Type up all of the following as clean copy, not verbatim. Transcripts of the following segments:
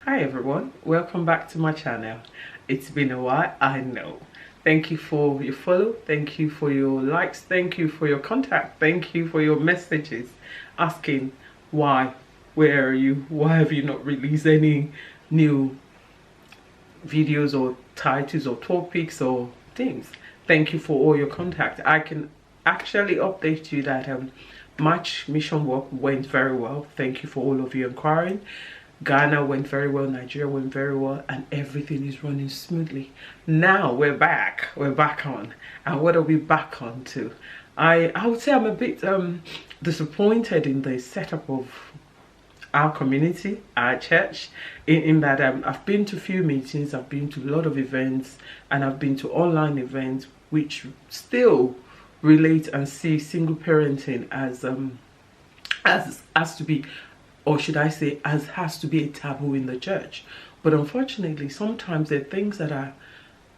Hi everyone, welcome back to my channel. It's been a while, I know. Thank you for your follow, thank you for your likes, thank you for your contact, thank you for your messages asking why, where are you, why have you not released any new videos or titles or topics or things. Thank you for all your contact. I can actually update you that March mission work went very well. Thank you for all of you inquiring. Ghana went very well, Nigeria went very well, and everything is running smoothly. Now we're back on. And what are we back on to? I would say I'm a bit disappointed in the setup of our community, our church, in that I've been to few meetings, I've been to a lot of events, and I've been to online events which still relate and see single parenting as to be, or should I say, as has to be a taboo in the church. But unfortunately, sometimes there are things that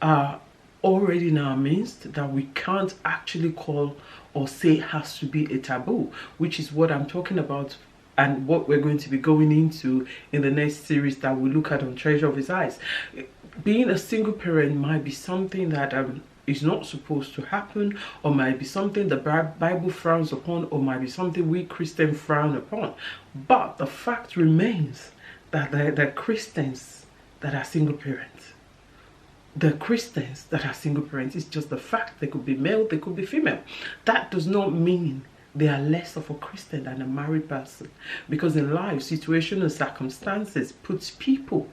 are already in our midst that we can't actually call or say has to be a taboo, which is what I'm talking about and what we're going to be going into in the next series that we look at on Treasure of His Eyes. Being a single parent might be something that is not supposed to happen, or might be something the Bible frowns upon, or might be something we Christians frown upon. But the fact remains that the Christians that are single parents, it's just the fact. They could be male, they could be female. That does not mean they are less of a Christian than a married person, because in life, situation and circumstances puts people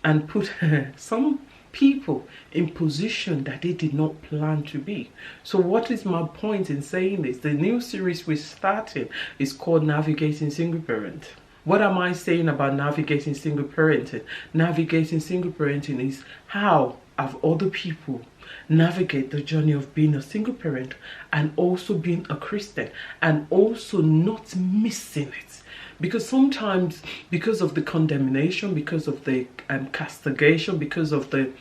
and put some people in position that they did not plan to be. So what is my point in saying this? The new series we're starting is called Navigating Single Parent. What am I saying about navigating single parenting? Navigating single parenting is how have other people navigate the journey of being a single parent and also being a Christian, and also not missing it. Because sometimes, because of the condemnation, because of the castigation, because of the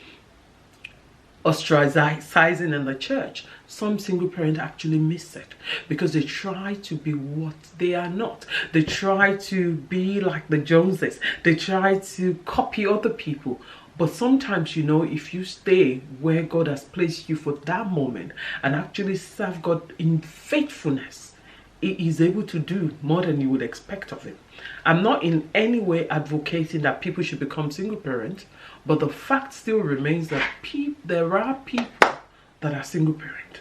ostracizing in the church, some single parents actually miss it because they try to be what they are not. They try to be like the Joneses. They try to copy other people. But sometimes, you know, if you stay where God has placed you for that moment and actually serve God in faithfulness, He is able to do more than you would expect of Him. I'm not in any way advocating that people should become single parents, but the fact still remains that there are people that are single parent,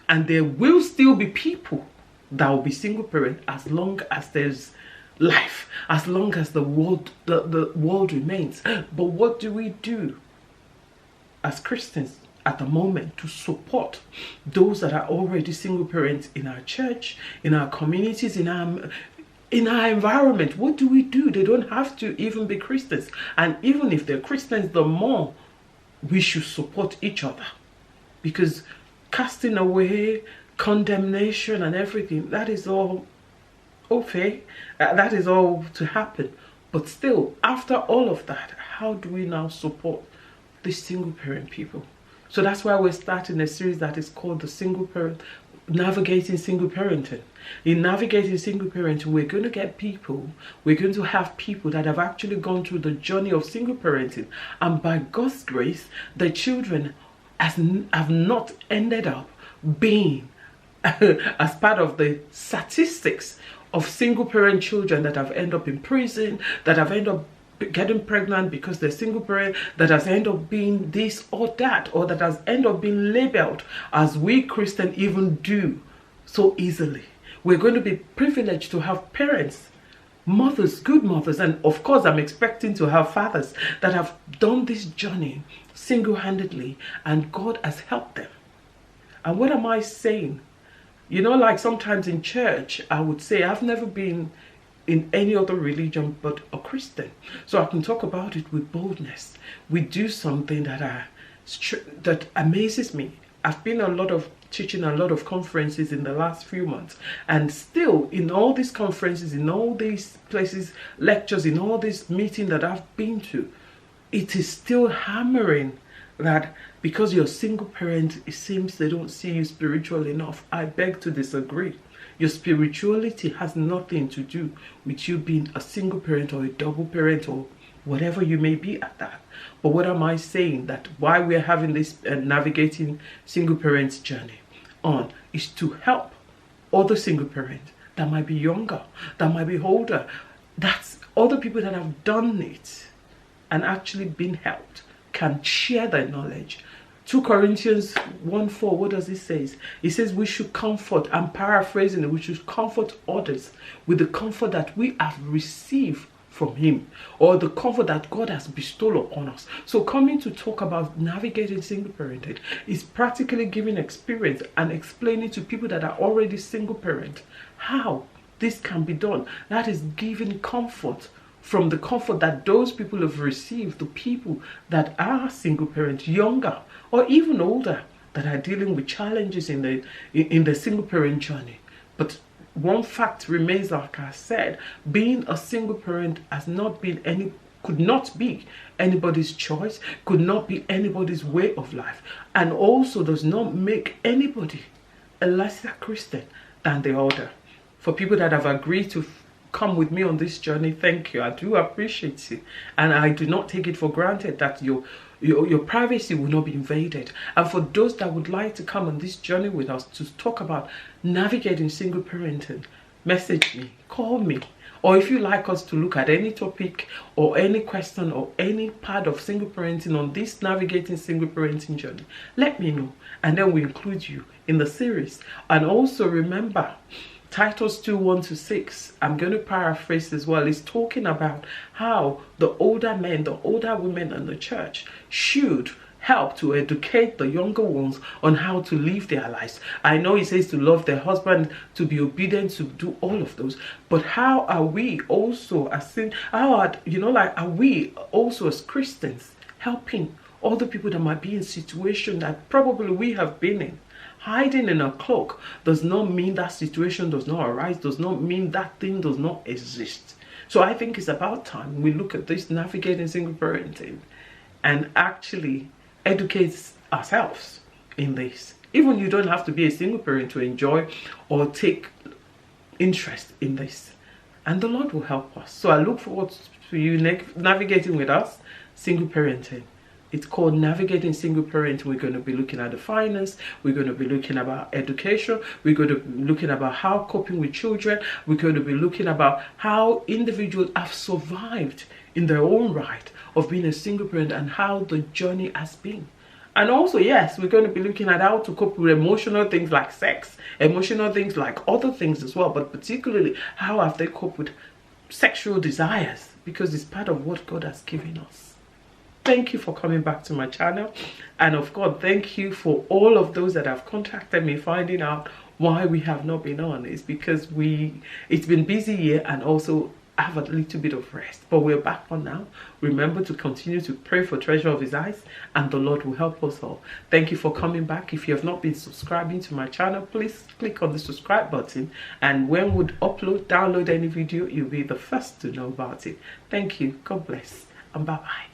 and there will still be people that will be single parent as long as there's life, as long as the world remains. But what do we do as Christians at the moment to support those that are already single parents in our church, in our communities, in our environment? What do we do? They don't have to even be Christians, and even if they're Christians, the more we should support each other, because casting away, condemnation and everything, that is all okay, that is all to happen. But still, after all of that, how do we now support the single parent people? So that's why we're starting a series that is called the Single Parent, Navigating Single Parenting. In Navigating Single Parenting, we're going to have people that have actually gone through the journey of single parenting, and by God's grace, the children have not ended up being as part of the statistics of single parent children that have ended up in prison, that have ended up getting pregnant because they're single parent, that has ended up being this or that, or that has ended up being labeled as we Christians even do so easily. We're going to be privileged to have parents, mothers, good mothers, and of course I'm expecting to have fathers that have done this journey single-handedly, and God has helped them. And what am I saying? You know, like sometimes in church, I would say I've never been in any other religion but a Christian, so I can talk about it with boldness. We do something that amazes me. I've been teaching a lot of conferences in the last few months, and still in all these conferences, in all these places, lectures, in all these meetings that I've been to, it is still hammering that because you're a single parent, it seems they don't see you spiritual enough. I beg to disagree. Your spirituality has nothing to do with you being a single parent or a double parent or whatever you may be at that. But what am I saying? That why we're having this navigating single parents journey on is to help other single parents that might be younger, that might be older, that's other people that have done it and actually been helped can share their knowledge. 2 Corinthians 1:4, what does it say? It says we should comfort, I'm paraphrasing it, we should comfort others with the comfort that we have received from him, or the comfort that God has bestowed upon us. So coming to talk about navigating single parenting is practically giving experience and explaining to people that are already single parent how this can be done. That is giving comfort from the comfort that those people have received, the people that are single parents, younger or even older, that are dealing with challenges in the single parent journey. But one fact remains, like I said, being a single parent could not be anybody's choice, could not be anybody's way of life, and also does not make anybody a lesser Christian than the other. For people that have agreed to come with me on this journey, thank you. I do appreciate you, and I do not take it for granted that your privacy will not be invaded. And for those that would like to come on this journey with us to talk about navigating single parenting, message me, call me, or if you like us to look at any topic or any question or any part of single parenting on this navigating single parenting journey, let me know, and then we include you in the series. And also remember, Titus 2:1-6, I'm going to paraphrase as well, is talking about how the older men, the older women in the church should help to educate the younger ones on how to live their lives. I know it says to love their husband, to be obedient, to do all of those, but how are we also are we also as Christians helping other people that might be in situations that probably we have been in? Hiding in a cloak does not mean that situation does not arise, does not mean that thing does not exist. So I think it's about time we look at this navigating single parenting and actually educate ourselves in this. Even you don't have to be a single parent to enjoy or take interest in this. And the Lord will help us. So I look forward to you navigating with us single parenting. It's called Navigating Single Parenting. We're going to be looking at the finance. We're going to be looking about education. We're going to be looking about how coping with children. We're going to be looking about how individuals have survived in their own right of being a single parent and how the journey has been. And also, yes, we're going to be looking at how to cope with emotional things like sex, emotional things like other things as well, but particularly how have they coped with sexual desires, because it's part of what God has given us. Thank you for coming back to my channel, and of course thank you for all of those that have contacted me finding out why we have not been on. It's because it's been busy here, and also I have a little bit of rest, but we're back on now. Remember to continue to pray for treasure of his eyes, and the Lord will help us all. Thank you for coming back. If you have not been subscribing to my channel, please click on the subscribe button, and when we download any video, you'll be the first to know about it. Thank you. God bless, and bye bye.